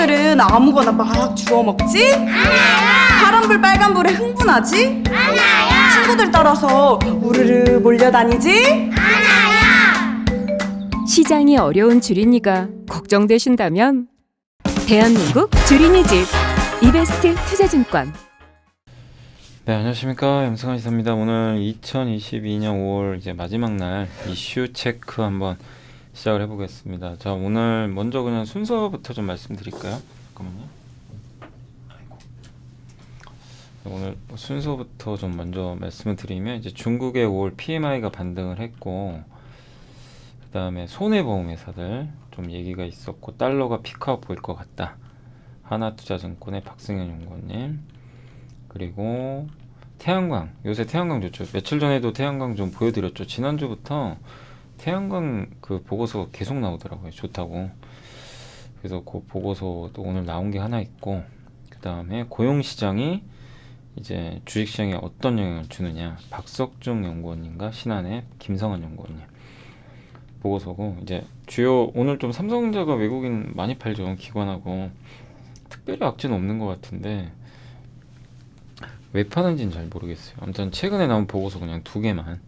애들은 아무거나 막 주워 먹지? 파란불 빨간불에 흥분하지? 친구들 따라서 우르르 몰려다니지? 시장이 어려운 주린이가 걱정되신다면 대한민국 주린이 집 이베스트 투자증권. 네, 안녕하십니까, 염승환 이사입니다. 오늘 2022년 5월 이제 마지막 날 이슈 체크 한번 시작을 해보겠습니다. 자, 오늘 먼저 그냥 순서부터 좀 말씀드릴까요? 잠깐만요. 오늘 순서부터 좀 먼저 말씀을 드리면, 이제 중국의 5월 PMI가 반등을 했고, 그 다음에 손해보험회사들 좀 얘기가 있었고, 달러가 피크아웃 보일 것 같다. 하나투자증권의 박승현 연구원님, 그리고 태양광, 요새 태양광 좋죠. 며칠 전에도 태양광 좀 보여드렸죠. 지난주부터 태양광 그 보고서 계속 나오더라고요. 좋다고. 그래서 그 보고서도 오늘 나온 게 하나 있고, 그 다음에 고용시장이 이제 주식시장에 어떤 영향을 주느냐, 박석중 연구원님과 신한의 김성환 연구원님 보고서고, 이제 주요 오늘 좀 삼성전자가 외국인 많이 팔죠. 기관하고 특별히 악재는 없는 것 같은데 왜 파는지는 잘 모르겠어요. 아무튼 최근에 나온 보고서 그냥 두 개만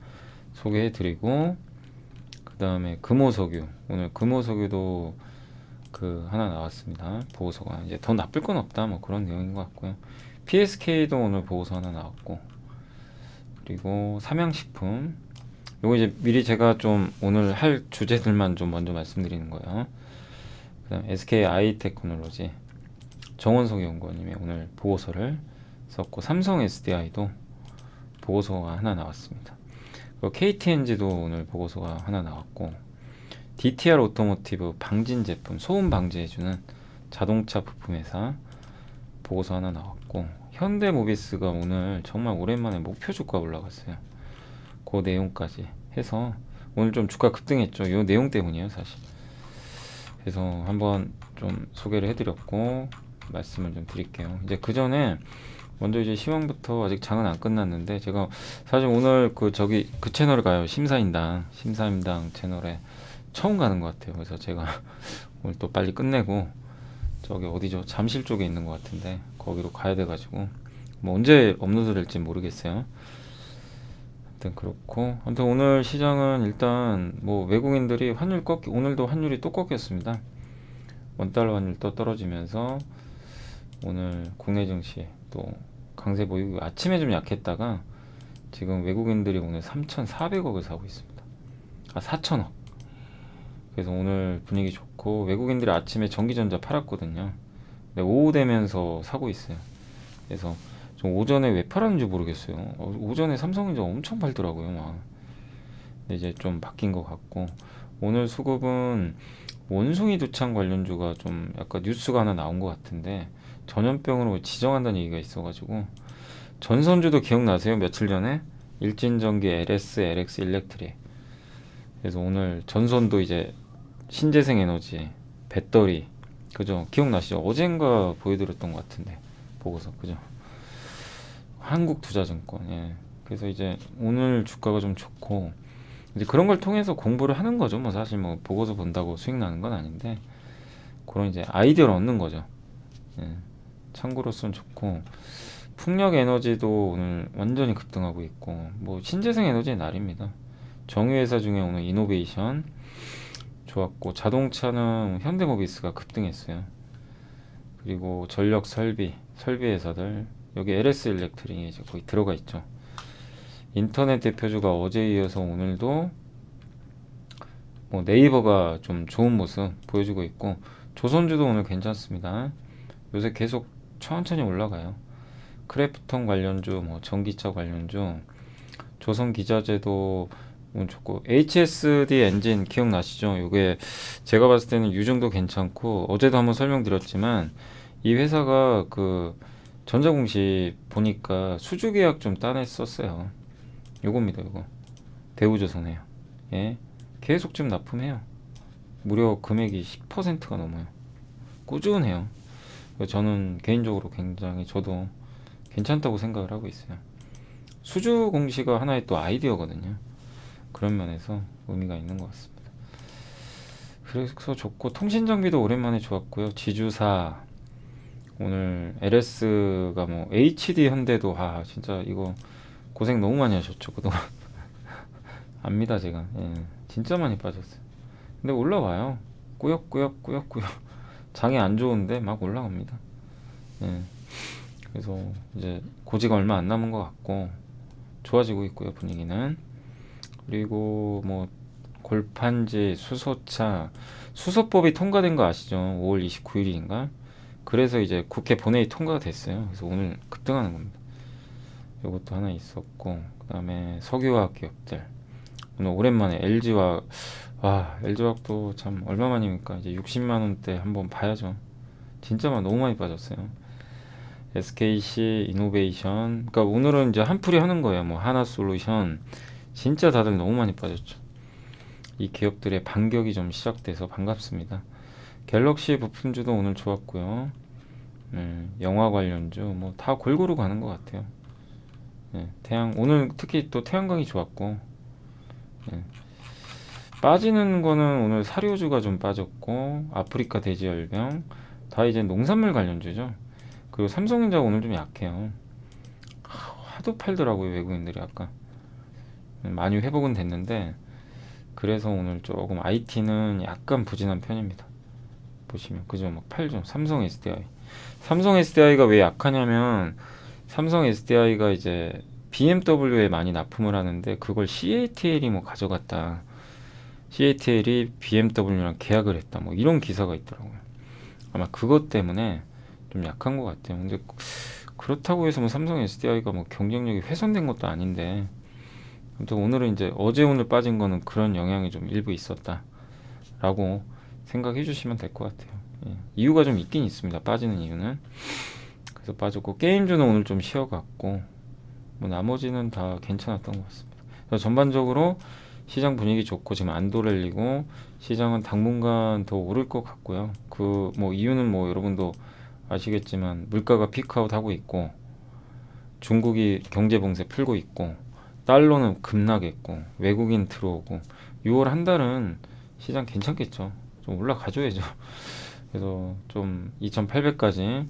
소개해드리고, 그 다음에 금호석유, 오늘 금호석유도 그 하나 나왔습니다. 보고서가 이제 더 나쁠 건 없다, 뭐 그런 내용인 것 같고요. PSK도 오늘 보고서 하나 나왔고, 그리고 삼양식품, 요거 이제 미리 제가 좀 오늘 할 주제들만 좀 먼저 말씀드리는 거예요. 그 다음 SKI테크놀로지 정원석 연구원님의 오늘 보고서를 썼고, 삼성 SDI도 보고서가 하나 나왔습니다. 그리고 KTNG도 오늘 보고서가 하나 나왔고, DTR 오토모티브 방진 제품 소음 방지해주는 자동차 부품회사 보고서 하나 나왔고, 현대모비스가 오늘 정말 오랜만에 목표 주가 올라갔어요. 그 내용까지 해서 오늘 좀 주가 급등했죠. 이 내용 때문이에요, 사실. 그래서 한번 좀 소개를 해드렸고 말씀을 좀 드릴게요. 이제 그 전에 먼저 이제 시황부터, 아직 장은 안 끝났는데 제가 사실 오늘 그 채널에 가요. 심사임당 채널에 처음 가는 것 같아요. 그래서 제가 오늘 또 빨리 끝내고 저기 어디죠? 잠실 쪽에 있는 것 같은데 거기로 가야 돼가지고 뭐 언제 업로드 될지 모르겠어요. 아무튼 그렇고, 아무튼 오늘 시장은 일단 뭐 외국인들이 오늘도 환율이 또 꺾였습니다. 원달러 환율 또 떨어지면서 오늘 국내 증시 또 강세 보이고, 아침에 좀 약했다가 지금 외국인들이 오늘 3,400억을 사고 있습니다. 4,000억. 그래서 오늘 분위기 좋고, 외국인들이 아침에 전기전자 팔았거든요. 근데 오후 되면서 사고 있어요. 그래서 좀 오전에 왜 팔았는지 모르겠어요. 오전에 삼성전자 엄청 팔더라고요, 막. 근데 이제 좀 바뀐 것 같고, 오늘 수급은 원숭이 두창 관련주가 좀 약간 뉴스가 하나 나온 것 같은데 전염병으로 지정한다는 얘기가 있어가지고, 전선주도 기억나세요? 며칠 전에 일진전기, LS, LX 일렉트릭. 그래서 오늘 전선도 이제 신재생 에너지, 배터리, 그죠? 기억나시죠? 어젠가 보여드렸던 것 같은데 보고서, 그죠? 한국투자증권. 예. 그래서 이제 오늘 주가가 좀 좋고, 이제 그런 걸 통해서 공부를 하는 거죠. 뭐 사실 뭐 보고서 본다고 수익 나는 건 아닌데, 그런 이제 아이디어를 얻는 거죠. 예. 참고로서는 좋고, 풍력 에너지도 오늘 완전히 급등하고 있고, 뭐 신재생 에너지의 날입니다. 정유회사 중에 오늘 이노베이션 좋았고, 자동차는 현대모비스가 급등했어요. 그리고 전력 설비 회사들, 여기 LS 일렉트릭이 이제 거의 들어가 있죠. 인터넷 대표주가 어제에 이어서 오늘도 뭐 네이버가 좀 좋은 모습 보여주고 있고, 조선주도 오늘 괜찮습니다. 요새 계속 천천히 올라가요. 크래프톤 관련주, 뭐 전기차 관련주, 조선기자재도 오늘 좋고, HSD 엔진 기억나시죠? 이게 제가 봤을 때는 유증도 괜찮고, 어제도 한번 설명드렸지만 이 회사가 그 전자공시 보니까 수주 계약 좀 따냈었어요. 요겁니다, 요거. 대우조선해요. 예. 계속 좀 납품해요. 무려 금액이 10%가 넘어요. 꾸준해요. 저는 개인적으로 굉장히, 저도 괜찮다고 생각을 하고 있어요. 수주 공시가 하나의 또 아이디어거든요. 그런 면에서 의미가 있는 것 같습니다. 그래서 좋고 통신 장비도 오랜만에 좋았고요. 지주사 오늘 LS가 뭐 HD 현대도 진짜 이거 고생 너무 많이 하셨죠 그동안. 압니다 제가. 예, 진짜 많이 빠졌어요. 근데 올라와요. 꾸역꾸역 장이 안 좋은데 막 올라갑니다. 예, 그래서 이제 고지가 얼마 안 남은 것 같고 좋아지고 있고요 분위기는. 그리고 뭐 골판지, 수소차, 수소법이 통과된 거 아시죠? 5월 29일인가? 그래서 이제 국회 본회의 통과가 됐어요. 그래서 오늘 급등하는 겁니다. 이것도 하나 있었고, 그 다음에 석유화학 기업들. 오늘 오랜만에 LG화학, LG화학도 참 얼마만입니까? 이제 60만 원대 한번 봐야죠. 진짜 너무 많이 빠졌어요. SKC 이노베이션, 그러니까 오늘은 이제 한풀이 하는 거예요. 뭐 하나솔루션, 진짜 다들 너무 많이 빠졌죠. 이 기업들의 반격이 좀 시작돼서 반갑습니다. 갤럭시 부품주도 오늘 좋았고요. 영화 관련주 뭐 다 골고루 가는 것 같아요. 태양 오늘 특히 또 태양광이 좋았고, 빠지는 거는 오늘 사료주가 좀 빠졌고, 아프리카 돼지열병 다 이제 농산물 관련주죠. 그리고 삼성전자가 오늘 좀 약해요. 하도 팔더라고요 외국인들이. 아까 많이 회복은 됐는데, 그래서 오늘 조금 IT는 약간 부진한 편입니다. 보시면 그죠? 막 팔죠. 삼성 SDI가 왜 약하냐면, 삼성 SDI가 이제 BMW에 많이 납품을 하는데 그걸 CATL이 뭐 가져갔다. CATL이 BMW랑 계약을 했다. 뭐 이런 기사가 있더라고요. 아마 그것 때문에 좀 약한 것 같아요. 근데 그렇다고 해서 뭐 삼성 SDI가 뭐 경쟁력이 훼손된 것도 아닌데, 아무튼 오늘은 이제 어제 오늘 빠진 거는 그런 영향이 좀 일부 있었다라고 생각해 주시면 될 것 같아요. 이유가 좀 있긴 있습니다. 빠지는 이유는. 그래서 빠졌고, 게임주는 오늘 좀 쉬어갔고, 뭐 나머지는 다 괜찮았던 것 같습니다. 그래서 전반적으로 시장 분위기 좋고, 지금 안 도래리고 시장은 당분간 더 오를 것 같고요. 그 뭐 이유는 뭐 여러분도 아시겠지만 물가가 피크아웃 하고 있고, 중국이 경제 봉쇄 풀고 있고, 달러는 급락했고, 외국인 들어오고, 6월 한 달은 시장 괜찮겠죠. 좀 올라가줘야죠. 그래서 좀 2800까지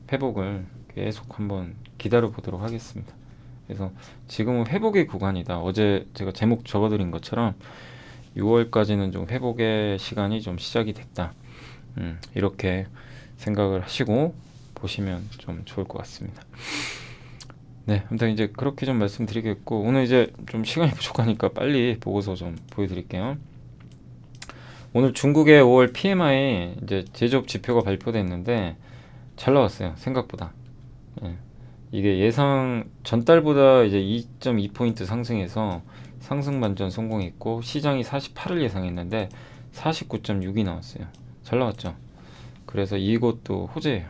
회복을 계속 한번 기다려 보도록 하겠습니다. 그래서 지금은 회복의 구간이다. 어제 제가 제목 적어드린 것처럼 6월까지는 좀 회복의 시간이 좀 시작이 됐다. 이렇게 생각을 하시고 보시면 좀 좋을 것 같습니다. 네, 아무튼 이제 그렇게 좀 말씀드리겠고, 오늘 이제 좀 시간이 부족하니까 빨리 보고서 좀 보여드릴게요. 오늘 중국의 5월 PMI 이제 제조업 지표가 발표됐는데 잘 나왔어요. 생각보다. 이게 예상 전달보다 이제 2.2포인트 상승해서 상승 반전 성공했고, 시장이 48을 예상했는데 49.6이 나왔어요. 잘 나왔죠. 그래서 이것도 호재예요.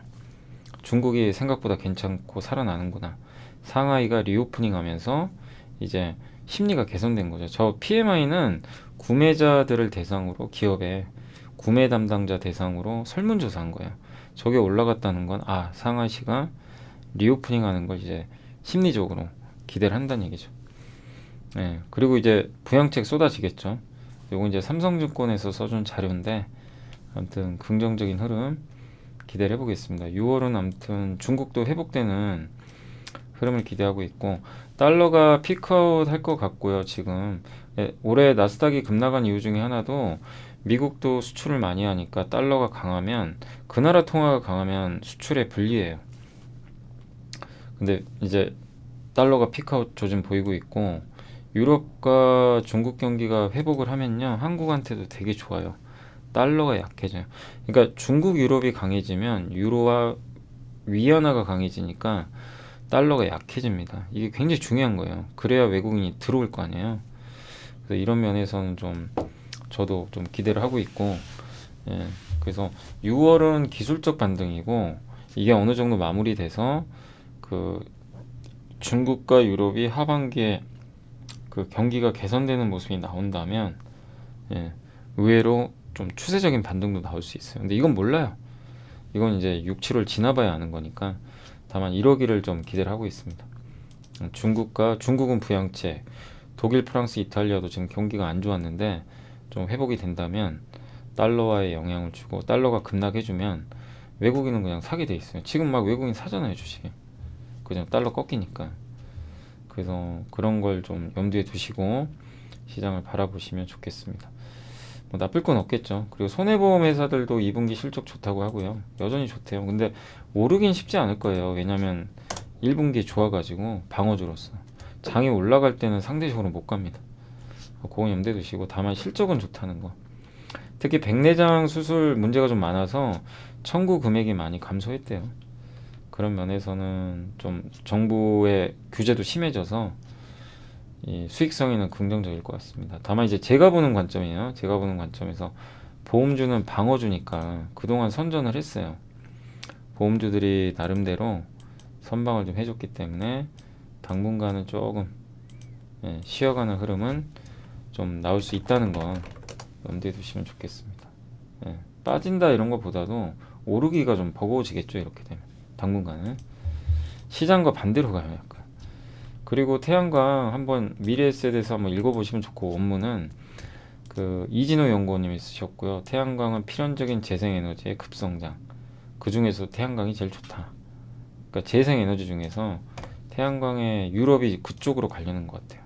중국이 생각보다 괜찮고 살아나는구나. 상하이가 리오프닝 하면서 이제 심리가 개선된 거죠. 저 PMI는 구매자들을 대상으로, 기업의 구매 담당자 대상으로 설문조사한 거예요. 저게 올라갔다는 건 상하이시가 리오프닝 하는 걸 이제 심리적으로 기대를 한다는 얘기죠. 그리고 이제 부양책 쏟아지겠죠. 요건 이제 삼성증권에서 써준 자료인데, 아무튼 긍정적인 흐름 기대를 해보겠습니다. 6월은 아무튼 중국도 회복되는 흐름을 기대하고 있고, 달러가 피크아웃 할 것 같고요. 지금 올해 나스닥이 급락한 이유 중에 하나도 미국도 수출을 많이 하니까 달러가 강하면, 그 나라 통화가 강하면 수출에 불리해요. 근데 이제 달러가 피크아웃 조짐 보이고 있고, 유럽과 중국 경기가 회복을 하면요, 한국한테도 되게 좋아요. 달러가 약해져요. 그러니까 중국 유럽이 강해지면 유로와 위안화가 강해지니까 달러가 약해집니다. 이게 굉장히 중요한 거예요. 그래야 외국인이 들어올 거 아니에요. 그래서 이런 면에서는 좀 저도 좀 기대를 하고 있고, 그래서 6월은 기술적 반등이고, 이게 어느 정도 마무리돼서 그 중국과 유럽이 하반기에 그 경기가 개선되는 모습이 나온다면, 의외로 좀 추세적인 반등도 나올 수 있어요. 근데 이건 몰라요. 이건 이제 6, 7월 지나봐야 아는 거니까. 다만 이러기를 좀 기대를 하고 있습니다. 중국은 부양책, 독일, 프랑스, 이탈리아도 지금 경기가 안 좋았는데 좀 회복이 된다면 달러화에 영향을 주고 달러가 급락해주면 외국인은 그냥 사게 돼 있어요. 지금 막 외국인 사잖아요, 주식. 그죠? 달러 꺾이니까. 그래서 그런 걸 좀 염두에 두시고 시장을 바라보시면 좋겠습니다. 뭐 나쁠 건 없겠죠. 그리고 손해보험 회사들도 2분기 실적 좋다고 하고요. 여전히 좋대요. 근데 오르긴 쉽지 않을 거예요. 왜냐면 1분기 좋아가지고 방어주로서 장이 올라갈 때는 상대적으로 못 갑니다. 그거 염두에 두시고, 다만 실적은 좋다는 거. 특히 백내장 수술 문제가 좀 많아서 청구 금액이 많이 감소했대요. 그런 면에서는 좀 정부의 규제도 심해져서 이 수익성에는 긍정적일 것 같습니다. 다만 이제 제가 보는 관점이에요. 제가 보는 관점에서 보험주는 방어주니까 그동안 선전을 했어요. 보험주들이 나름대로 선방을 좀 해줬기 때문에 당분간은 조금 쉬어가는 흐름은 좀 나올 수 있다는 거 염두에 두시면 좋겠습니다. 빠진다 이런 것보다도 오르기가 좀 버거워지겠죠. 이렇게 되면 당분간은 시장과 반대로 가요, 약간. 그리고 태양광 한번 미래에셋에서 한번 읽어보시면 좋고, 원문은 그 이진호 연구원님이 쓰셨고요. 태양광은 필연적인 재생에너지의 급성장, 그 중에서 태양광이 제일 좋다. 그러니까 재생에너지 중에서 태양광의 유럽이 그쪽으로 가려는 것 같아요.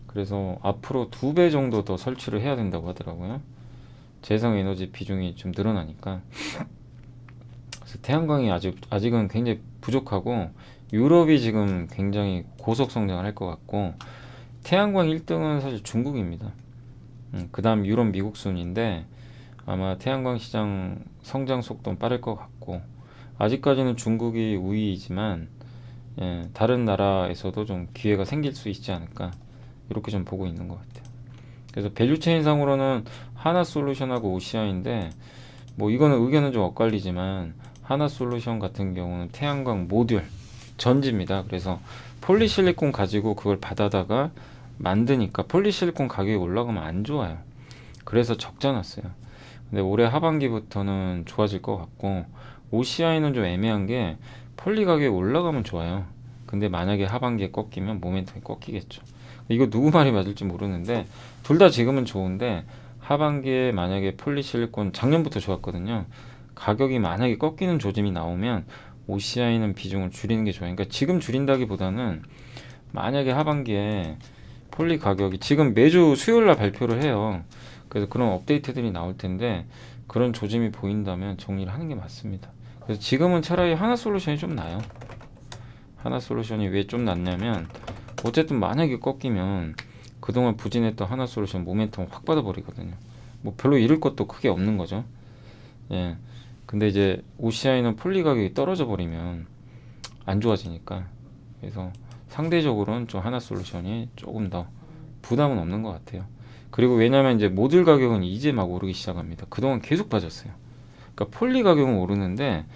그래서 앞으로 2배 정도 더 설치를 해야 된다고 하더라고요. 재생에너지 비중이 좀 늘어나니까. 그래서 태양광이 아직은 굉장히 부족하고, 유럽이 지금 굉장히 고속 성장을 할 것 같고, 태양광 1등은 사실 중국입니다. 그 다음 유럽, 미국 순인데 아마 태양광 시장 성장 속도는 빠를 것 같고, 아직까지는 중국이 우위이지만 다른 나라에서도 좀 기회가 생길 수 있지 않을까, 이렇게 좀 보고 있는 것 같아요. 그래서 밸류체인 상으로는 하나솔루션하고 OCI인데, 뭐 이거는 의견은 좀 엇갈리지만 하나솔루션 같은 경우는 태양광 모듈 전지입니다. 그래서 폴리실리콘 가지고 그걸 받아다가 만드니까 폴리실리콘 가격이 올라가면 안 좋아요. 그래서 적자났어요. 근데 올해 하반기부터는 좋아질 것 같고, OCI는 좀 애매한 게 폴리 가격이 올라가면 좋아요. 근데 만약에 하반기에 꺾이면 모멘텀이 꺾이겠죠. 이거 누구 말이 맞을지 모르는데 둘 다 지금은 좋은데, 하반기에 만약에 폴리실리콘 작년부터 좋았거든요. 가격이 만약에 꺾이는 조짐이 나오면 OCI는 비중을 줄이는 게 좋아요. 그러니까 지금 줄인다기보다는 만약에 하반기에 폴리 가격이, 지금 매주 수요일날 발표를 해요. 그래서 그런 업데이트들이 나올 텐데 그런 조짐이 보인다면 정리를 하는 게 맞습니다. 그래서 지금은 차라리 하나솔루션이 좀 나아요. 하나솔루션이 왜 좀 낫냐면, 어쨌든 만약에 꺾이면 그동안 부진했던 하나솔루션 모멘텀 확 받아버리거든요. 뭐 별로 잃을 것도 크게 없는 거죠. 예. 근데 이제 OCI는 폴리 가격이 떨어져 버리면 안 좋아지니까, 그래서 상대적으로는 좀 하나솔루션이 조금 더 부담은 없는 것 같아요. 그리고 왜냐면 이제 모듈 가격은 이제 막 오르기 시작합니다. 그동안 계속 빠졌어요. 그러니까 폴리 가격은 오르는데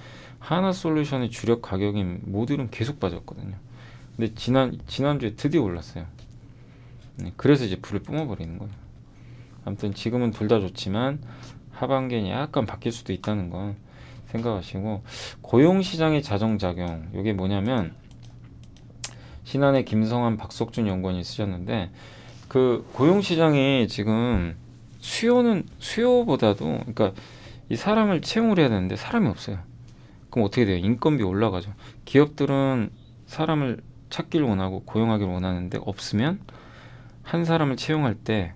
하나솔루션의 주력 가격인 모듈은 계속 빠졌거든요. 근데 지난주에 드디어 올랐어요. 그래서 이제 불을 뿜어버리는 거예요. 아무튼 지금은 둘 다 좋지만 하반기엔 약간 바뀔 수도 있다는 건 생각하시고, 고용시장의 자정작용, 이게 뭐냐면 신한의 김성환, 박석준 연구원이 쓰셨는데, 그 고용시장이 지금 수요보다도, 그러니까 이 사람을 채용을 해야 되는데 사람이 없어요. 그럼 어떻게 돼요? 인건비 올라가죠. 기업들은 사람을 찾기를 원하고 고용하기를 원하는데 없으면 한 사람을 채용할 때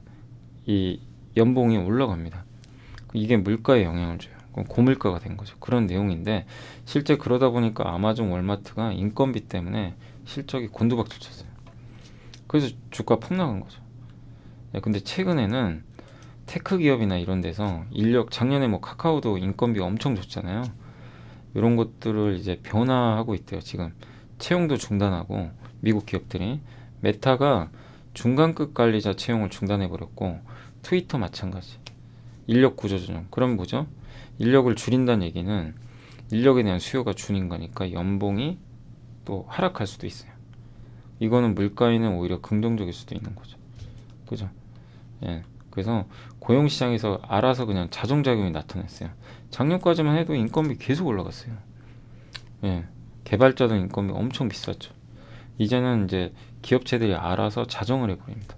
이 연봉이 올라갑니다. 이게 물가에 영향을 줘요. 그럼 고물가가 된 거죠. 그런 내용인데, 실제 그러다 보니까 아마존, 월마트가 인건비 때문에 실적이 곤두박질 쳤어요. 그래서 주가 폭락한 거죠. 근데 최근에는 테크 기업이나 이런 데서 인력, 작년에 뭐 카카오도 인건비가 엄청 좋잖아요. 이런 것들을 이제 변화하고 있대요. 지금 채용도 중단하고, 미국 기업들이. 메타가 중간급 관리자 채용을 중단해버렸고, 트위터 마찬가지. 인력 구조 조정. 그럼 뭐죠? 인력을 줄인다는 얘기는 인력에 대한 수요가 줄인 거니까 연봉이 또 하락할 수도 있어요. 이거는 물가에는 오히려 긍정적일 수도 있는 거죠. 그죠? 예. 그래서 고용시장에서 알아서 그냥 자정작용이 나타났어요. 작년까지만 해도 인건비 계속 올라갔어요. 예. 개발자들 인건비 엄청 비쌌죠. 이제는 이제 기업체들이 알아서 자정을 해버립니다.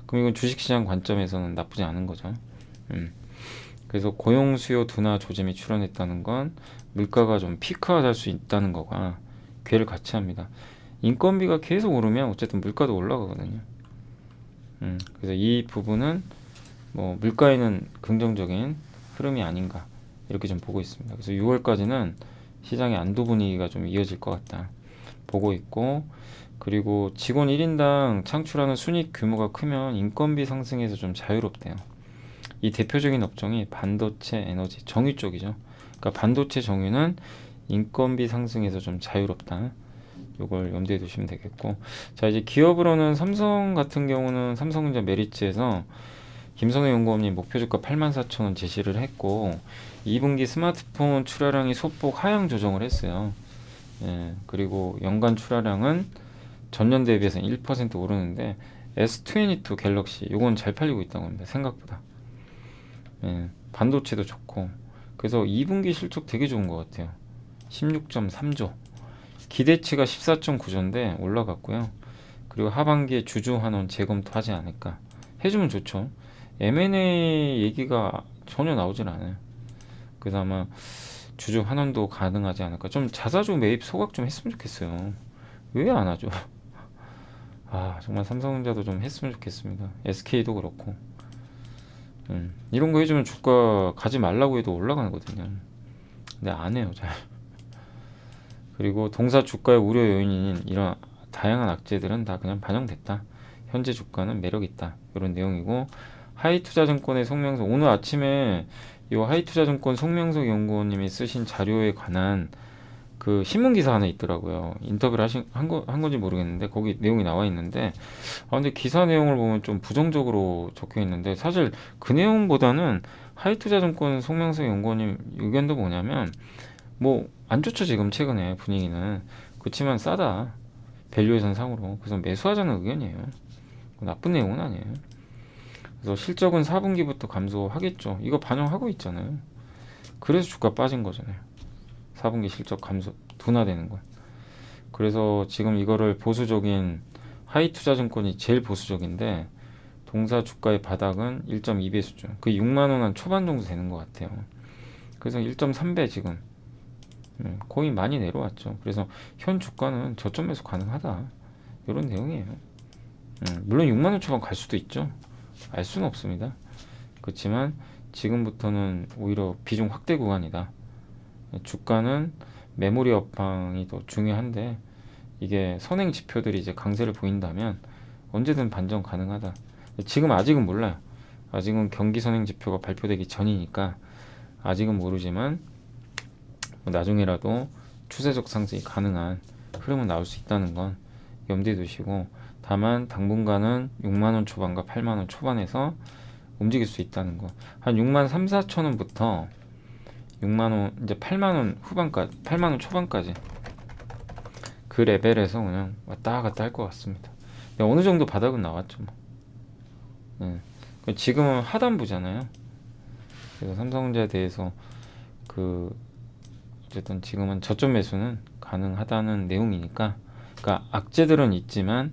그럼 이건 주식시장 관점에서는 나쁘지 않은 거죠. 그래서 고용 수요 둔화 조짐이 출현했다는 건 물가가 좀 피크아웃할 수 있다는 거가 괴를 같이 합니다. 인건비가 계속 오르면 어쨌든 물가도 올라가거든요. 그래서 이 부분은 뭐 물가에는 긍정적인 흐름이 아닌가 이렇게 좀 보고 있습니다. 그래서 6월까지는 시장의 안도 분위기가 좀 이어질 것 같다 보고 있고, 그리고 직원 1인당 창출하는 순이익 규모가 크면 인건비 상승에서 좀 자유롭대요. 이 대표적인 업종이 반도체, 에너지, 정유 쪽이죠. 그러니까 반도체, 정유는 인건비 상승에서 좀 자유롭다. 요걸 염두에 두시면 되겠고, 자 이제 기업으로는 삼성 같은 경우는 삼성전자 메리츠에서 김선호 연구원님 목표 주가 84,000원 제시를 했고 2분기 스마트폰 출하량이 소폭 하향 조정을 했어요. 예, 그리고 연간 출하량은 전년 대비해서 1% 오르는데 S22 갤럭시 요건 잘 팔리고 있다고 합니다. 생각보다. 예, 반도체도 좋고, 그래서 2분기 실적 되게 좋은 것 같아요. 16.3조, 기대치가 14.9조인데 올라갔고요. 그리고 하반기에 주주 환원 재검토하지 않을까. 해주면 좋죠. M&A 얘기가 전혀 나오질 않아요. 그래서 아마 주주 환원도 가능하지 않을까. 좀 자사주 매입 소각 좀 했으면 좋겠어요. 왜 안 하죠? 아 정말 삼성전자도 좀 했으면 좋겠습니다. SK도 그렇고. 이런 거 해주면 주가 가지 말라고 해도 올라가거든요. 근데 안 해요 잘. 그리고 동사 주가의 우려 요인인 이런 다양한 악재들은 다 그냥 반영됐다. 현재 주가는 매력있다. 이런 내용이고, 하이투자증권의 송명석, 오늘 아침에 이 하이투자증권 송명석 연구원님이 쓰신 자료에 관한 그 신문기사 하나 있더라고요. 인터뷰를 한 건지 모르겠는데 거기 내용이 나와 있는데, 근데 기사 내용을 보면 좀 부정적으로 적혀 있는데, 사실 그 내용보다는 하이투자증권 송명석 연구원님 의견도 뭐냐면, 뭐 안 좋죠 지금 최근에 분위기는. 그렇지만 싸다, 밸류에이션 상으로. 그래서 매수하자는 의견이에요. 나쁜 내용은 아니에요. 그래서 실적은 4분기부터 감소하겠죠. 이거 반영하고 있잖아요. 그래서 주가 빠진 거잖아요. 4분기 실적 감소 둔화되는 건. 그래서 지금 이거를 보수적인 하이투자증권이 제일 보수적인데, 동사 주가의 바닥은 1.2배 수준, 그 6만원 한 초반 정도 되는 것 같아요. 그래서 1.3배 지금 거의 많이 내려왔죠. 그래서 현 주가는 저점 매수 가능하다, 이런 내용이에요. 물론 6만원 초반 갈 수도 있죠. 알 수는 없습니다. 그렇지만 지금부터는 오히려 비중 확대 구간이다. 주가는 메모리 업황이 더 중요한데, 이게 선행 지표들이 이제 강세를 보인다면 언제든 반전 가능하다. 지금 아직은 몰라요. 아직은 경기 선행 지표가 발표되기 전이니까 아직은 모르지만 뭐 나중에라도 추세적 상승이 가능한 흐름은 나올 수 있다는 건 염두에 두시고, 다만 당분간은 6만원 초반과 8만원 초반에서 움직일 수 있다는 거. 한 6만 3, 4천원부터 6만원, 이제 8만원 후반까지, 8만원 초반까지 그 레벨에서 그냥 왔다 갔다 할 것 같습니다. 어느 정도 바닥은 나왔죠. 지금은 하단부잖아요. 그래서 삼성전자에 대해서 어쨌든 지금은 저점 매수는 가능하다는 내용이니까, 그러니까 악재들은 있지만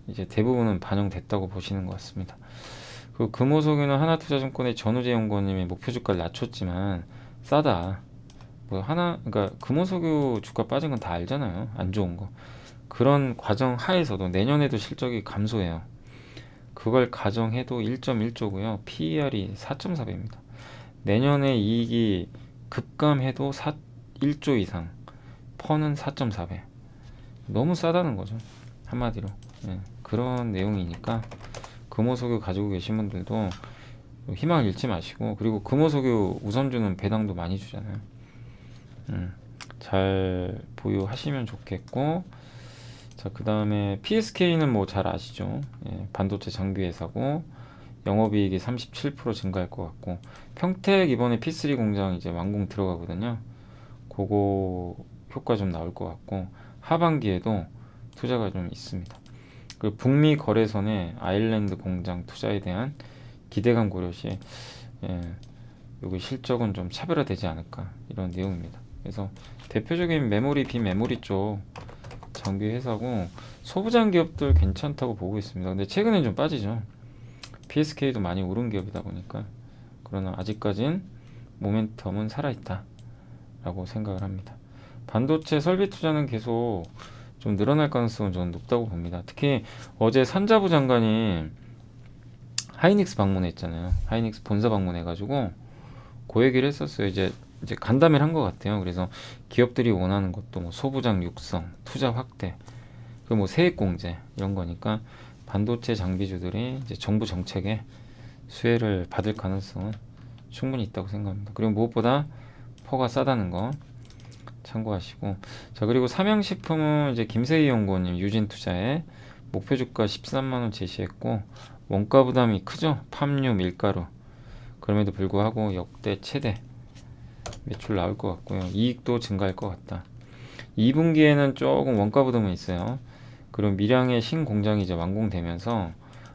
이제 대부분은 반영됐다고 보시는 것 같습니다. 그 금호석유는 하나투자증권의 전우재 연구원님이 목표 주가를 낮췄지만 싸다. 그러니까 금호석유 주가 빠진 건 다 알잖아요. 안 좋은 거. 그런 과정 하에서도 내년에도 실적이 감소해요. 그걸 가정해도 1.1조고요. PER이 4.4배입니다. 내년에 이익이 급감해도 1조 이상, 퍼는 4.4배. 너무 싸다는 거죠, 한마디로. 그런 내용이니까 금호석유 가지고 계신 분들도 희망을 잃지 마시고, 그리고 금호석유 우선주는 배당도 많이 주잖아요. 잘 보유하시면 좋겠고, 자, 그 다음에 PSK는 뭐 잘 아시죠? 반도체 장비 회사고 영업이익이 37% 증가할 것 같고, 평택 이번에 P3 공장 이제 완공 들어가거든요. 그거 효과 좀 나올 것 같고, 하반기에도 투자가 좀 있습니다. 그리고 북미 거래선의 아일랜드 공장 투자에 대한 기대감 고려 시 여기 실적은 좀 차별화되지 않을까, 이런 내용입니다. 그래서 대표적인 메모리, 비메모리 쪽 장비 회사고, 소부장 기업들 괜찮다고 보고 있습니다. 근데 최근엔 좀 빠지죠. PSK도 많이 오른 기업이다 보니까 그러나 아직까진 모멘텀은 살아있다 라고 생각을 합니다. 반도체 설비 투자는 계속 좀 늘어날 가능성은 저는 높다고 봅니다. 특히 어제 산자부 장관이 하이닉스 방문했잖아요. 하이닉스 본사 방문해가지고 그 얘기를 했었어요. 이제 간담회를 한 것 같아요. 그래서 기업들이 원하는 것도 뭐 소부장 육성, 투자 확대, 그리고 뭐 세액 공제 이런 거니까 반도체 장비주들이 이제 정부 정책에 수혜를 받을 가능성은 충분히 있다고 생각합니다. 그리고 무엇보다 퍼가 싸다는 거 참고하시고, 자 그리고 삼양식품은 이제 김세희 연구원님 유진투자에 목표 주가 13만 원 제시했고 원가 부담이 크죠. 팜유, 밀가루. 그럼에도 불구하고 역대 최대 매출 나올 것 같고요. 이익도 증가할 것 같다. 2분기에는 조금 원가 부담은 있어요. 그리고 밀양의 신공장이 이제 완공되면서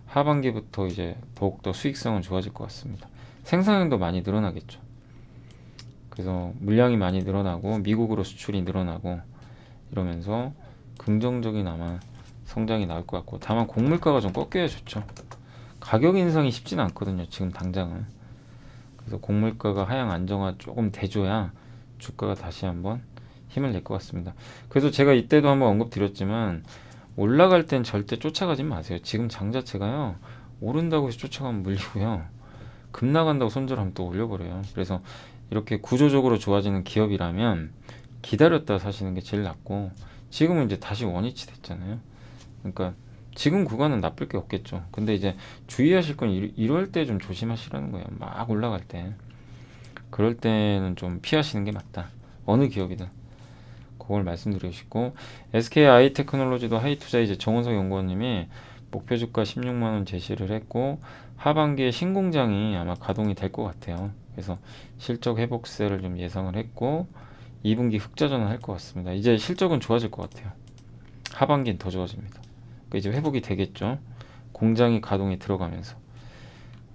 하반기부터 이제 더욱더 수익성은 좋아질 것 같습니다. 생산량도 많이 늘어나겠죠. 그래서 물량이 많이 늘어나고 미국으로 수출이 늘어나고 이러면서 긍정적인 아마 성장이 나올 것 같고, 다만 곡물가가 좀 꺾여야 좋죠. 가격 인상이 쉽지는 않거든요, 지금 당장은. 그래서 곡물가가 하향 안정화 조금 돼줘야 주가가 다시 한번 힘을 낼 것 같습니다. 그래서 제가 이때도 한번 언급드렸지만 올라갈 땐 절대 쫓아가지 마세요. 지금 장 자체가요, 오른다고 해서 쫓아가면 물리고요, 급나간다고 손절하면 또 올려버려요. 그래서 이렇게 구조적으로 좋아지는 기업이라면 기다렸다 사시는 게 제일 낫고, 지금은 이제 다시 원위치 됐잖아요. 그러니까 지금 구간은 나쁠 게 없겠죠. 근데 이제 주의하실 건 이럴 때 좀 조심하시라는 거예요. 막 올라갈 때. 그럴 때는 좀 피하시는 게 맞다. 어느 기업이든. 그걸 말씀드리고 싶고, SKI 테크놀로지도 하이투자 이제 정원석 연구원님이 목표 주가 16만 원 제시를 했고 하반기에 신공장이 아마 가동이 될 것 같아요. 그래서 실적 회복세를 좀 예상을 했고 2분기 흑자 전환할 것 같습니다. 이제 실적은 좋아질 것 같아요. 하반기는 더 좋아집니다. 그러니까 이제 회복이 되겠죠. 공장이 가동에 들어가면서.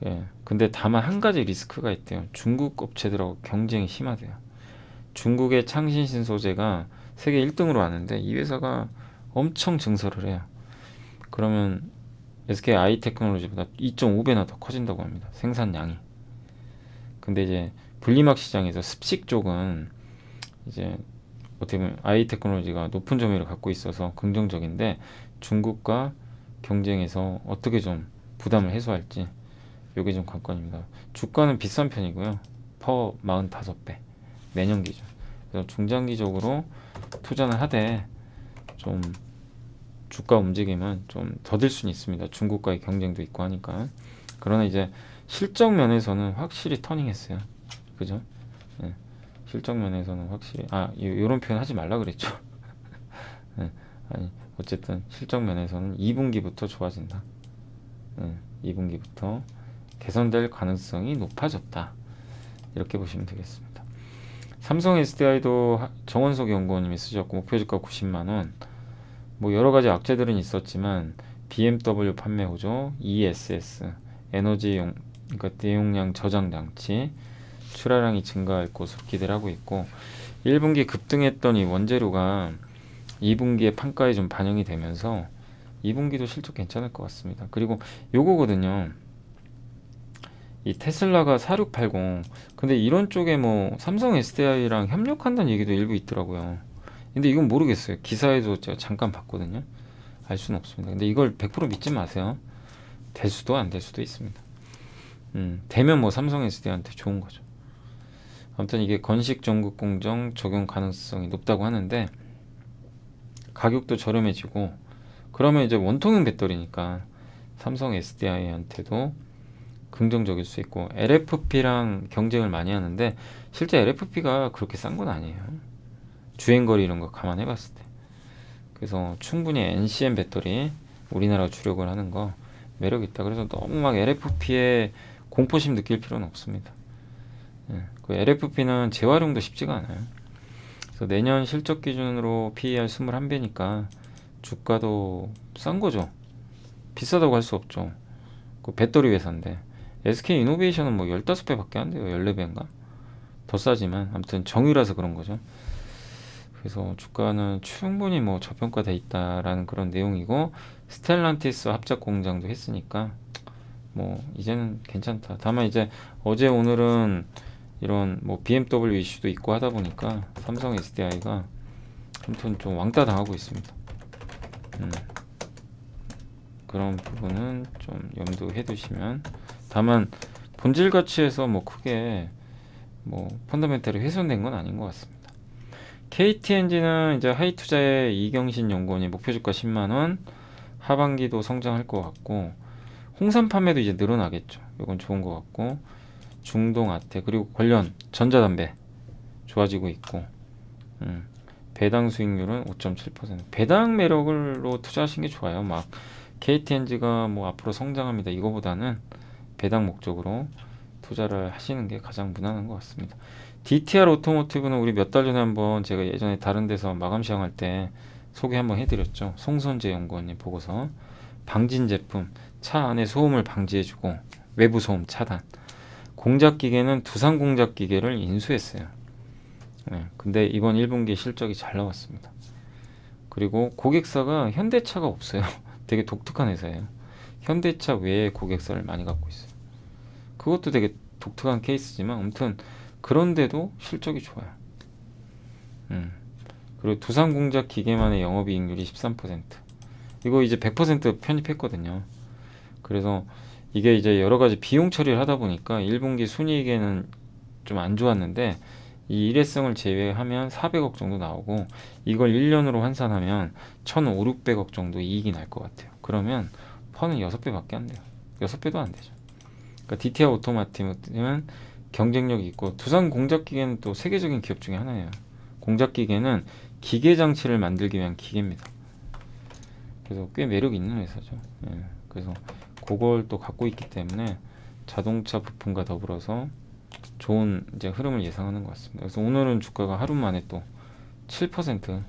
예. 근데 다만 한 가지 리스크가 있대요. 중국 업체들하고 경쟁이 심하대요. 중국의 창신신 소재가 세계 1등으로 왔는데 이 회사가 엄청 증설을 해요. 그러면 SKI 테크놀로지보다 2.5배나 더 커진다고 합니다. 생산량이. 근데 이제 분리막 시장에서 습식 쪽은 이제 어떻게 보면 I 테크놀로지가 높은 점유율을 갖고 있어서 긍정적인데, 중국과 경쟁에서 어떻게 좀 부담을 해소할지 이게 좀 관건입니다. 주가는 비싼 편이고요. 퍼 45배 내년 기준. 그래서 중장기적으로 투자는 하되 좀 주가 움직임은 좀 더딜 수는 있습니다. 중국과의 경쟁도 있고 하니까. 그러나 이제 실적 면에서는 확실히 터닝했어요. 그죠? 네. 실적 면에서는 확실히 요런 표현 하지 말라 그랬죠. 네. 아니 어쨌든 실적 면에서는 2분기부터 좋아진다. 2분기부터 개선될 가능성이 높아졌다. 이렇게 보시면 되겠습니다. 삼성 SDI도 정원석 연구원님이 쓰셨고 목표 주가 90만 원. 뭐 여러 가지 악재들은 있었지만 BMW 판매 호조, ESS, 에너지용 그러니까 대용량 저장 장치 출하량이 증가할 것으로 기대를 하고 있고, 1분기 급등했던 이 원재료가 2분기에 판가에 좀 반영이 되면서 2분기도 실적 괜찮을 것 같습니다. 그리고 요거거든요. 이 테슬라가 4680. 근데 이런 쪽에 뭐 삼성 SDI랑 협력한다는 얘기도 일부 있더라고요. 근데 이건 모르겠어요. 기사에도 제가 잠깐 봤거든요. 알 수는 없습니다. 근데 이걸 100% 믿지 마세요. 될 수도 안 될 수도 있습니다. 되면 뭐 삼성 SDI한테 좋은 거죠. 아무튼 이게 건식 전국 공정 적용 가능성이 높다고 하는데 가격도 저렴해지고, 그러면 이제 원통형 배터리니까 삼성 SDI한테도 긍정적일 수 있고, LFP랑 경쟁을 많이 하는데 실제 LFP가 그렇게 싼 건 아니에요. 주행거리 이런 거 감안해 봤을 때. 그래서 충분히 NCM 배터리 우리나라가 주력을 하는 거 매력 있다. 그래서 너무 막 LFP에 공포심 느낄 필요는 없습니다. 그 LFP는 재활용도 쉽지가 않아요. 그래서 내년 실적 기준으로 PER 21배니까 주가도 싼 거죠. 비싸다고 할 수 없죠. 그 배터리 회사인데. SK 이노베이션은 뭐 15배밖에 안 돼요. 14배인가? 더 싸지만 아무튼 정유라서 그런 거죠. 그래서 주가는 충분히 뭐 저평가돼 있다라는 그런 내용이고, 스텔란티스 합작 공장도 했으니까 뭐 이제는 괜찮다. 다만 이제 어제 오늘은 이런 뭐 BMW 이슈도 있고 하다 보니까 삼성 SDI가 아무튼 좀 왕따 당하고 있습니다. 그런 부분은 좀 염두해 두시면, 다만 본질 가치에서 뭐 크게 뭐 펀더멘털이 훼손된 건 아닌 것 같습니다. KTNG는 이제 하이투자의 이경신 연구원이 목표 주가 10만 원, 하반기도 성장할 것 같고, 홍삼 판매도 이제 늘어나겠죠. 이건 좋은 것 같고, 중동 아태 그리고 관련 전자담배 좋아지고 있고, 배당 수익률은 5.7%. 배당 매력으로 투자하시는 게 좋아요. 막 KTNG가 뭐 앞으로 성장합니다, 이거보다는 배당 목적으로 투자를 하시는 게 가장 무난한 것 같습니다. DTR 오토모티브는 우리 몇 달 전에 한번 제가 예전에 다른 데서 마감 시황할 때 소개 한번 해드렸죠. 송선재 연구원님 보고서. 방진 제품, 차 안에 소음을 방지해주고 외부 소음 차단. 공작 기계는 두산 공작 기계를 인수했어요. 네, 근데 이번 1분기 실적이 잘 나왔습니다. 그리고 고객사가 현대차가 없어요. 되게 독특한 회사예요. 현대차 외에 고객사를 많이 갖고 있어요. 그것도 되게 독특한 케이스지만 아무튼 그런데도 실적이 좋아요. 그리고 두산 공작 기계만의 영업이익률이 13%. 이거 이제 100% 편입했거든요. 그래서 이게 이제 여러 가지 비용 처리를 하다 보니까 1분기 순이익에는 좀 안 좋았는데, 이 일회성을 제외하면 400억 정도 나오고, 이걸 1년으로 환산하면 1,500, 600억 정도 이익이 날 것 같아요. 그러면 퍼는 6배밖에 안 돼요. 6배도 안 되죠. 그러니까 DTR 오토모티브는 경쟁력이 있고, 두산 공작기계는 또 세계적인 기업 중에 하나예요. 공작기계는 기계 장치를 만들기 위한 기계입니다. 그래서 꽤 매력 있는 회사죠. 예, 그래서 그걸 또 갖고 있기 때문에 자동차 부품과 더불어서 좋은 이제 흐름을 예상하는 것 같습니다. 그래서 오늘은 주가가 하루 만에 또 7%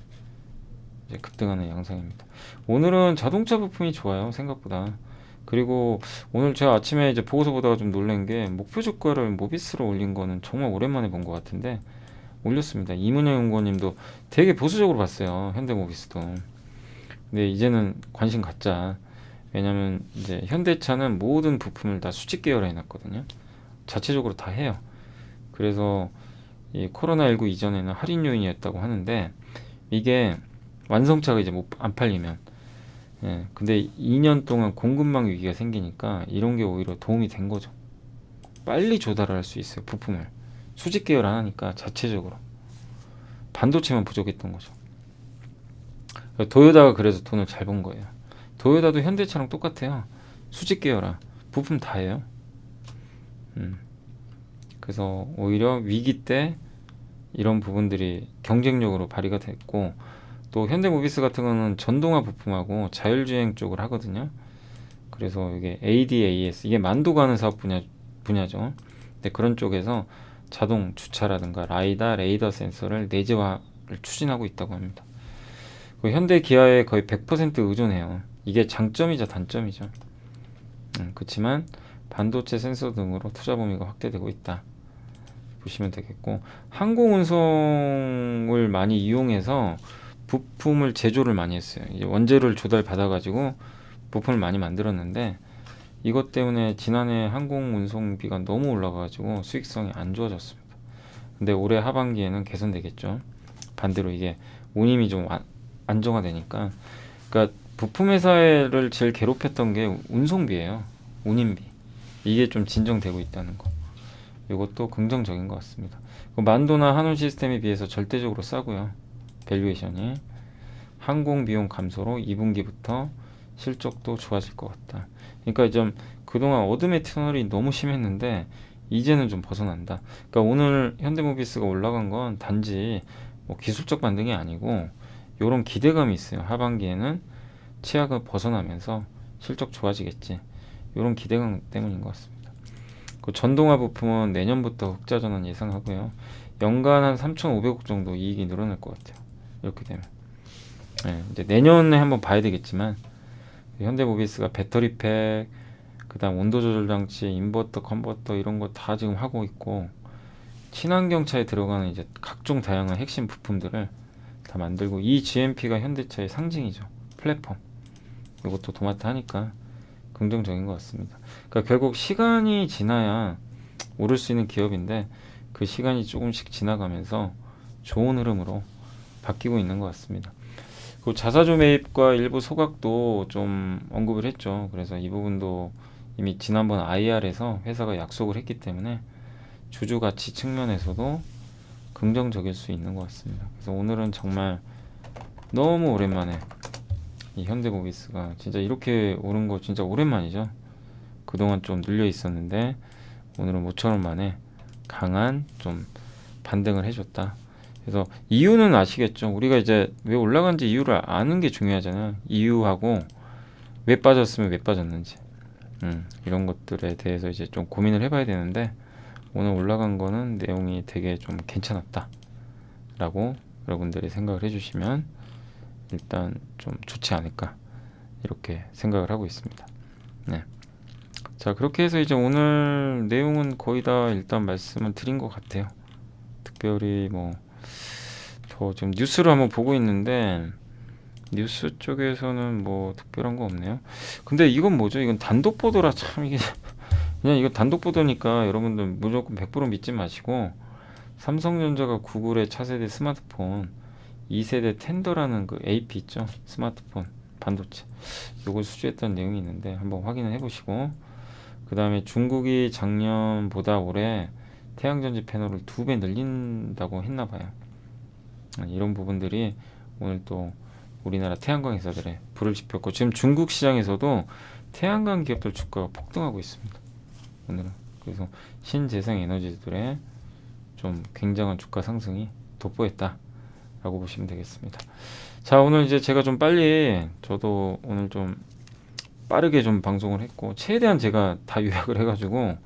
이제 급등하는 양상입니다. 오늘은 자동차 부품이 좋아요, 생각보다. 그리고 오늘 제가 아침에 이제 보고서 보다가 좀 놀란 게, 목표 주가를 모비스로 올린 거는 정말 오랜만에 본 것 같은데 올렸습니다. 이문영 연구원님도 되게 보수적으로 봤어요, 현대모비스도. 근데 이제는 관심 갖자. 왜냐면 이제 현대차는 모든 부품을 다 수직 계열화 해놨거든요. 자체적으로 다 해요. 그래서 이 코로나19 이전에는 할인 요인이었다고 하는데, 이게 완성차가 이제 안 팔리면, 예, 근데 2년 동안 공급망 위기가 생기니까 이런 게 오히려 도움이 된 거죠. 빨리 조달을 할 수 있어요, 부품을. 수직 계열 안 하니까 자체적으로. 반도체만 부족했던 거죠. 도요다가 그래서 돈을 잘 번 거예요. 도요다도 현대차랑 똑같아요. 수직 계열화 부품 다 해요. 그래서 오히려 위기 때 이런 부분들이 경쟁력으로 발휘가 됐고, 또 현대모비스 같은 거는 전동화 부품하고 자율주행 쪽을 하거든요. 그래서 이게 ADAS, 이게 만도가 하는 사업 분야죠. 근데 그런 쪽에서 자동 주차라든가 라이다, 레이더 센서를 내재화를 추진하고 있다고 합니다. 현대 기아에 거의 100% 의존해요. 이게 장점이자 단점이죠. 그렇지만 반도체 센서 등으로 투자 범위가 확대되고 있다 보시면 되겠고, 항공운송을 많이 이용해서 부품을 제조를 많이 했어요. 이제 원재료를 조달 받아가지고 부품을 많이 만들었는데, 이것 때문에 지난해 항공운송비가 너무 올라가가지고 수익성이 안 좋아졌습니다. 근데 올해 하반기에는 개선되겠죠. 반대로 이게 운임이 좀 안정화되니까. 그러니까 부품 회사를 제일 괴롭혔던 게 운송비예요. 운임비. 이게 좀 진정되고 있다는 거. 이것도 긍정적인 것 같습니다. 만도나 한올 시스템에 비해서 절대적으로 싸고요. 밸류에이션이. 항공 비용 감소로 2분기부터 실적도 좋아질 것 같다. 그러니까 좀 그동안 어둠의 터널이 너무 심했는데 이제는 좀 벗어난다. 그러니까 오늘 현대모비스가 올라간 건 단지 뭐 기술적 반등이 아니고 이런 기대감이 있어요. 하반기에는 최악을 벗어나면서 실적 좋아지겠지. 이런 기대감 때문인 것 같습니다. 그 전동화 부품은 내년부터 흑자 전환 예상하고요. 연간 한 3,500억 정도 이익이 늘어날 것 같아요. 이렇게 되면. 네, 이제 내년에 한번 봐야 되겠지만, 현대모비스가 배터리팩, 그다음 온도 조절 장치, 인버터, 컨버터 이런 거 다 지금 하고 있고, 친환경차에 들어가는 이제 각종 다양한 핵심 부품들을 다 만들고, 이 GMP가 현대차의 상징이죠. 플랫폼. 이것도 도맡아 하니까 긍정적인 것 같습니다. 그러니까 결국 시간이 지나야 오를 수 있는 기업인데 그 시간이 조금씩 지나가면서 좋은 흐름으로 바뀌고 있는 것 같습니다. 그 자사주 매입과 일부 소각도 좀 언급을 했죠. 그래서 이 부분도 이미 지난번 IR에서 회사가 약속을 했기 때문에 주주 가치 측면에서도 긍정적일 수 있는 것 같습니다. 그래서 오늘은 정말 너무 오랜만에 이 현대모비스가 진짜 이렇게 오른 거 진짜 오랜만이죠. 그동안 좀 눌려 있었는데 오늘은 모처럼 만에 강한 좀 반등을 해줬다. 그래서 이유는 아시겠죠? 우리가 이제 왜 올라간지 이유를 아는 게 중요하잖아요. 이유하고 왜 빠졌으면 왜 빠졌는지 이런 것들에 대해서 이제 좀 고민을 해봐야 되는데 오늘 올라간 거는 내용이 되게 좀 괜찮았다 라고 여러분들이 생각을 해주시면 일단 좀 좋지 않을까 이렇게 생각을 하고 있습니다. 네. 자, 그렇게 해서 이제 오늘 내용은 거의 다 일단 말씀을 드린 것 같아요. 특별히 뭐 저 지금 뉴스를 한번 보고 있는데 뉴스 쪽에서는 뭐 특별한 거 없네요. 근데 이건 뭐죠? 이건 단독 보도라 참 이게 그냥 이거 단독 보도니까 여러분들 무조건 100% 믿지 마시고 삼성전자가 구글의 차세대 스마트폰 2세대 텐더라는 그 AP 있죠? 스마트폰 반도체 요걸 수주했던 내용이 있는데 한번 확인을 해보시고 그 다음에 중국이 작년보다 올해 태양전지 패널을 2배 늘린다고 했나봐요. 이런 부분들이 오늘 또 우리나라 태양광 회사들의 불을 지폈고 지금 중국 시장에서도 태양광 기업들 주가가 폭등하고 있습니다. 오늘은 그래서 신재생 에너지들의 좀 굉장한 주가 상승이 돋보였다 라고 보시면 되겠습니다. 자, 오늘 이제 제가 좀 빨리 저도 오늘 좀 빠르게 좀 방송을 했고 최대한 제가 다 요약을 해가지고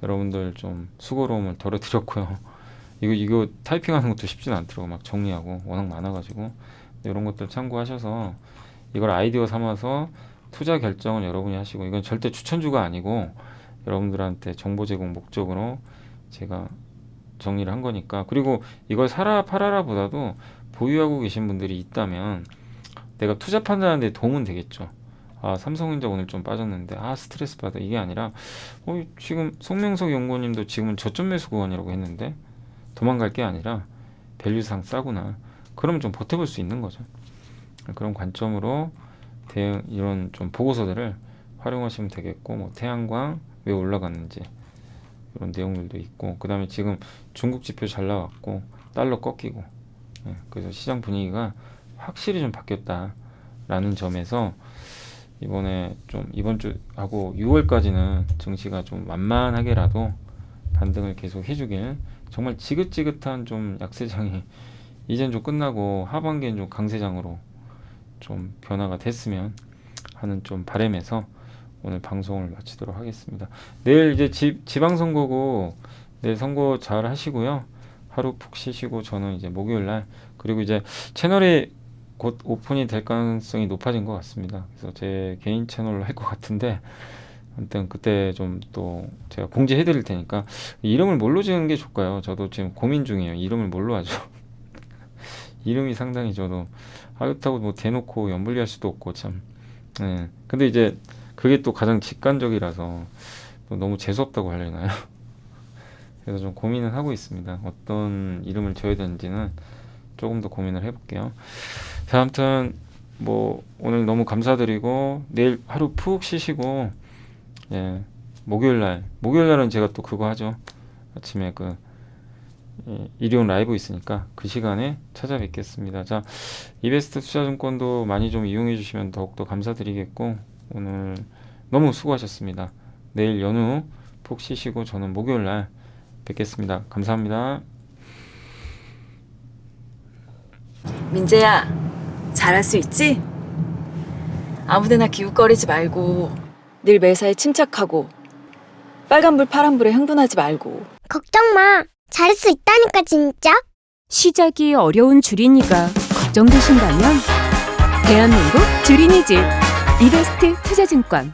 여러분들 좀 수고로움을 덜어드렸고요. 이거 타이핑하는 것도 쉽진 않더라고. 막 정리하고 워낙 많아가지고 이런 것들 참고하셔서 이걸 아이디어 삼아서 투자 결정을 여러분이 하시고 이건 절대 추천주가 아니고 여러분들한테 정보 제공 목적으로 제가 정리를 한 거니까. 그리고 이걸 사라 팔아라 보다도 보유하고 계신 분들이 있다면 내가 투자 판단하는데 도움은 되겠죠. 아, 삼성전자 오늘 좀 빠졌는데 스트레스 받아 이게 아니라 지금 송명석 연구원님도 지금은 저점 매수 구간이라고 했는데 도망갈 게 아니라 밸류상 싸구나. 그러면 좀 버텨볼 수 있는 거죠. 그런 관점으로 이런 좀 보고서들을 활용하시면 되겠고 뭐 태양광 왜 올라갔는지 이런 내용들도 있고 그 다음에 지금 중국 지표 잘 나왔고 달러 꺾이고 그래서 시장 분위기가 확실히 좀 바뀌었다라는 점에서 이번에 좀 이번 주하고 6월까지는 증시가 좀 완만하게라도 반등을 계속 해주길 정말 지긋지긋한 좀 약세장이 이젠 좀 끝나고 하반기엔 좀 강세장으로 좀 변화가 됐으면 하는 좀 바람에서 오늘 방송을 마치도록 하겠습니다. 내일 이제 지방선거고 내일 선거 잘 하시고요. 하루 푹 쉬시고 저는 이제 목요일날 그리고 이제 채널이 곧 오픈이 될 가능성이 높아진 것 같습니다. 그래서 제 개인 채널로 할 것 같은데 아무튼 그때 좀 또 제가 공지해 드릴 테니까 이름을 뭘로 지는 게 좋을까요? 저도 지금 고민 중이에요. 이름을 뭘로 하죠? 이름이 상당히 저도 그렇다고 뭐 대놓고 연불리할 수도 없고 참. 네. 근데 이제 그게 또 가장 직관적이라서 또 너무 재수없다고 하려나요? 그래서 좀 고민을 하고 있습니다. 어떤 이름을 지어야 되는지는 조금 더 고민을 해볼게요. 자, 아무튼 뭐 오늘 너무 감사드리고 내일 하루 푹 쉬시고 목요일날은 제가 또 그거 하죠. 아침에 일용 라이브 있으니까 그 시간에 찾아뵙겠습니다. 자, 이베스트 투자증권도 많이 좀 이용해 주시면 더욱더 감사드리겠고 오늘 너무 수고하셨습니다. 내일 연휴 푹 쉬시고 저는 목요일날 뵙겠습니다. 감사합니다. 민재야, 잘할 수 있지? 아무데나 기웃거리지 말고 늘 매사에 침착하고 빨간불 파란불에 흥분하지 말고. 걱정 마. 잘할 수 있다니까 진짜. 시작이 어려운 주린이가 걱정되신다면 대한민국 주린이집 이베스트 투자증권